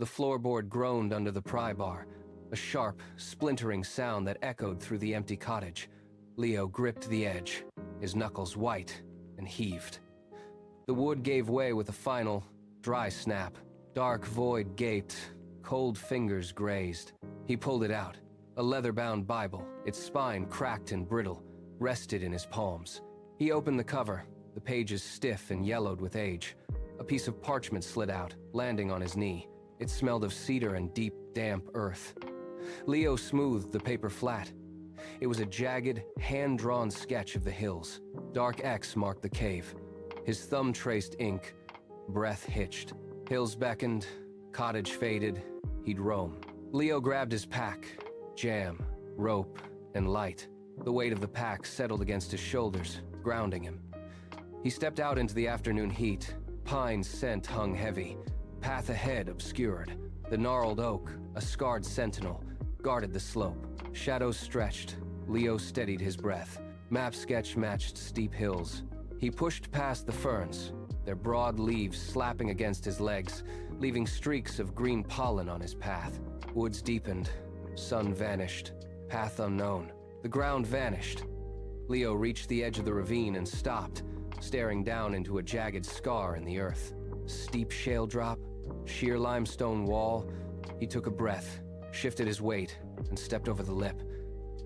The floorboard groaned under the pry bar, a sharp, splintering sound that echoed through the empty cottage. Leo gripped the edge, his knuckles white, and heaved. The wood gave way with a final, dry snap. Dark void gaped, cold fingers grazed. He pulled it out. A leather-bound Bible, its spine cracked and brittle, rested in his palms. He opened the cover, the pages stiff and yellowed with age. A piece of parchment slid out, landing on his knee. It smelled of cedar and deep, damp earth. Leo smoothed the paper flat. It was a jagged, hand-drawn sketch of the hills. Dark X marked the cave. His thumb traced ink. Breath hitched. Hills beckoned, cottage faded. He'd roam. Leo grabbed his pack. Jam, rope, and light. The weight of the pack settled against his shoulders, grounding him. He stepped out into the afternoon heat. Pine's scent hung heavy. Path ahead obscured. The gnarled oak, a scarred sentinel, guarded the slope. Shadows stretched. Leo steadied his breath. Map sketch matched steep hills. He pushed past the ferns, their broad leaves slapping against his legs, leaving streaks of green pollen on his path. Woods deepened. Sun vanished. Path unknown. The ground vanished. Leo reached the edge of the ravine and stopped, staring down into a jagged scar in the earth. Steep shale drop, sheer limestone wall. He took a breath, shifted his weight, and stepped over the lip.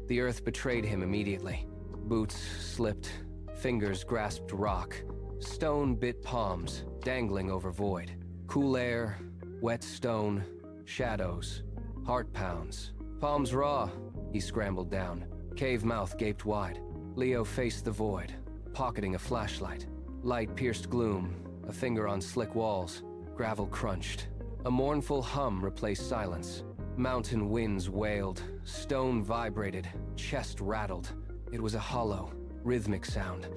The earth betrayed him immediately. Boots slipped, fingers grasped rock. Stone bit palms, dangling over void. Cool air, wet stone, shadows, heart pounds. Palms raw, he scrambled down. Cave mouth gaped wide. Leo faced the void, pocketing a flashlight. Light pierced gloom, a finger on slick walls. Gravel crunched. A mournful hum replaced silence. Mountain winds wailed, stone vibrated, chest rattled. It was a hollow, rhythmic sound,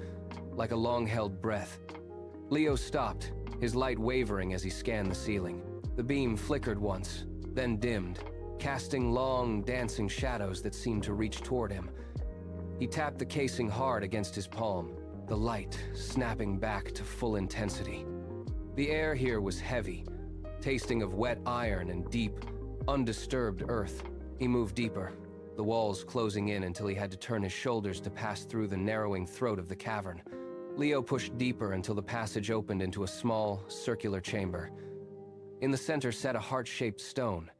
like a long-held breath. Leo stopped, his light wavering as he scanned the ceiling. The beam flickered once, then dimmed, casting long, dancing shadows that seemed to reach toward him. He tapped the casing hard against his palm, the light snapping back to full intensity. The air here was heavy, tasting of wet iron and deep, undisturbed earth. He moved deeper, the walls closing in until he had to turn his shoulders to pass through the narrowing throat of the cavern. Leo pushed deeper until the passage opened into a small, circular chamber. In the center sat a heart-shaped stone,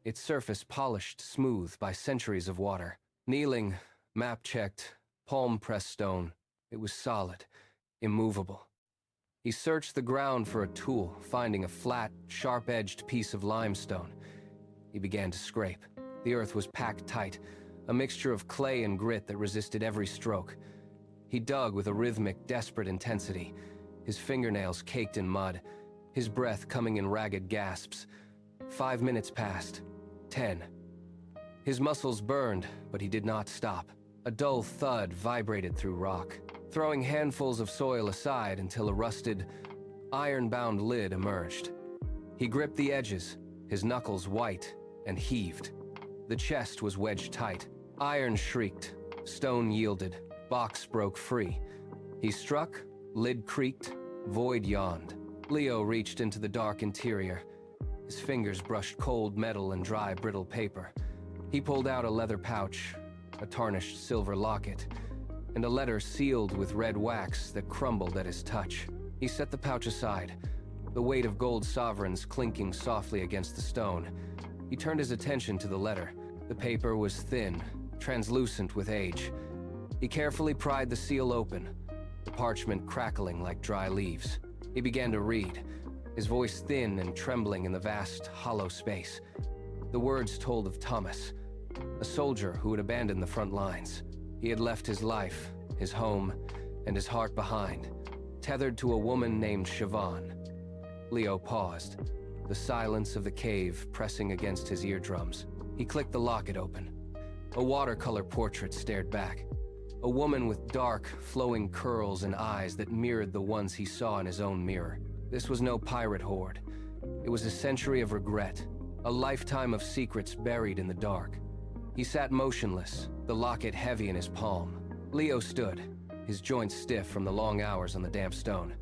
its surface polished smooth by centuries of water. Kneeling, map-checked, palm-pressed stone, it was solid, immovable. He searched the ground for a tool, finding a flat, sharp-edged piece of limestone. He began to scrape. The earth was packed tight, a mixture of clay and grit that resisted every stroke. He dug with a rhythmic, desperate intensity, his fingernails caked in mud, his breath coming in ragged gasps. 5 minutes passed. 10. His muscles burned, but he did not stop. A dull thud vibrated through rock, throwing handfuls of soil aside until a rusted, iron-bound lid emerged. He gripped the edges, his knuckles white, and heaved. The chest was wedged tight. Iron shrieked. Stone yielded. Box broke free. He struck, lid creaked, void yawned. Leo reached into the dark interior. His fingers brushed cold metal and dry, brittle paper. He pulled out a leather pouch, a tarnished silver locket, and a letter sealed with red wax that crumbled at his touch. He set the pouch aside, the weight of gold sovereigns clinking softly against the stone. He turned his attention to the letter. The paper was thin, translucent with age. He carefully pried the seal open, the parchment crackling like dry leaves. He began to read, his voice thin and trembling in the vast, hollow space. The words told of Thomas, a soldier who had abandoned the front lines. He had left his life, his home, and his heart behind, tethered to a woman named Siobhan. Leo paused, the silence of the cave pressing against his eardrums. He clicked the locket open. A watercolor portrait stared back. A woman with dark, flowing curls and eyes that mirrored the ones he saw in his own mirror. This was no pirate horde. It was a century of regret, a lifetime of secrets buried in the dark. He sat motionless, the locket heavy in his palm. Leo stood, his joints stiff from the long hours on the damp stone.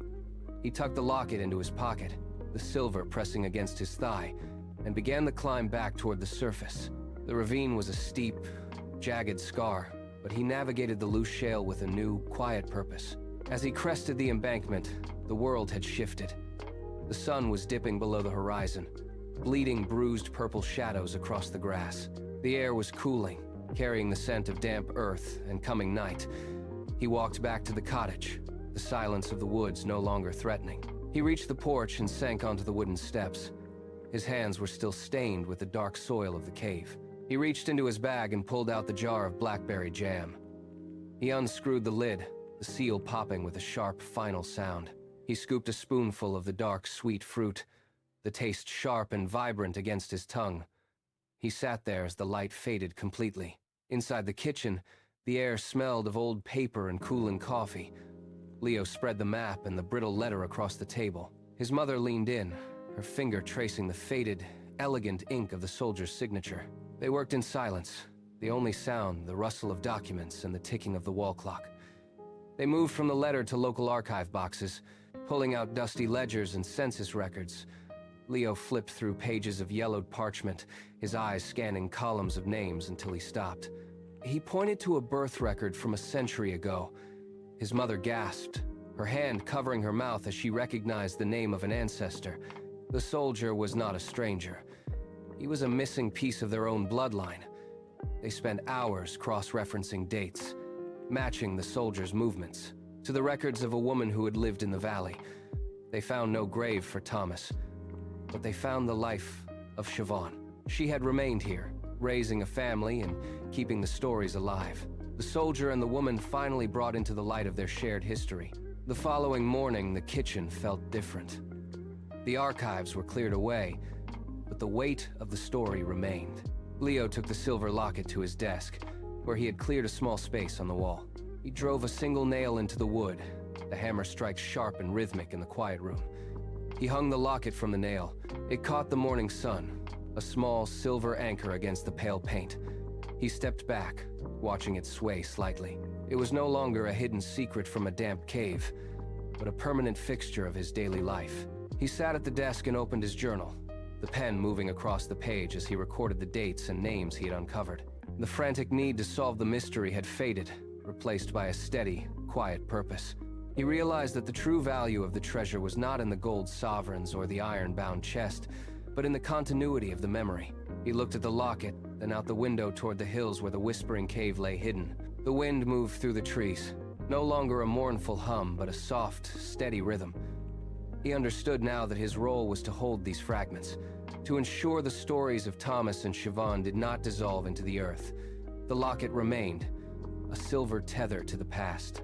He tucked the locket into his pocket, the silver pressing against his thigh. and began the climb back toward the surface. The ravine was a steep, jagged scar, but he navigated the loose shale with a new, quiet purpose. As he crested the embankment, the world had shifted. The sun was dipping below the horizon, bleeding bruised purple shadows across the grass. The air was cooling, carrying the scent of damp earth and coming night. He walked back to the cottage, the silence of the woods no longer threatening. He reached the porch and sank onto the wooden steps. His hands were still stained with the dark soil of the cave. He reached into his bag and pulled out the jar of blackberry jam. He unscrewed the lid, the seal popping with a sharp, final sound. He scooped a spoonful of the dark, sweet fruit, the taste sharp and vibrant against his tongue. He sat there as the light faded completely. Inside the kitchen, the air smelled of old paper and cooling coffee. Leo spread the map and the brittle letter across the table. His mother leaned in, her finger tracing the faded, elegant ink of the soldier's signature. They worked in silence, the only sound the rustle of documents and the ticking of the wall clock. They moved from the letter to local archive boxes, pulling out dusty ledgers and census records. Leo flipped through pages of yellowed parchment, his eyes scanning columns of names until he stopped. He pointed to a birth record from a century ago. His mother gasped, her hand covering her mouth as she recognized the name of an ancestor. The soldier was not a stranger. He was a missing piece of their own bloodline. They spent hours cross-referencing dates, matching the soldier's movements to the records of a woman who had lived in the valley. They found no grave for Thomas, but they found the life of Siobhan. She had remained here, raising a family and keeping the stories alive. The soldier and the woman finally brought into the light of their shared history. The following morning, the kitchen felt different. The archives were cleared away, but the weight of the story remained. Leo took the silver locket to his desk, where he had cleared a small space on the wall. He drove a single nail into the wood, the hammer strikes sharp and rhythmic in the quiet room. He hung the locket from the nail. It caught the morning sun, a small silver anchor against the pale paint. He stepped back, watching it sway slightly. It was no longer a hidden secret from a damp cave, but a permanent fixture of his daily life. He sat at the desk and opened his journal, the pen moving across the page as he recorded the dates and names he had uncovered. The frantic need to solve the mystery had faded, replaced by a steady, quiet purpose. He realized that the true value of the treasure was not in the gold sovereigns or the iron-bound chest, but in the continuity of the memory. He looked at the locket, then out the window toward the hills where the Whispering Cave lay hidden. The wind moved through the trees, no longer a mournful hum, but a soft, steady rhythm. He understood now that his role was to hold these fragments, to ensure the stories of Thomas and Siobhan did not dissolve into the earth. The locket remained, a silver tether to the past.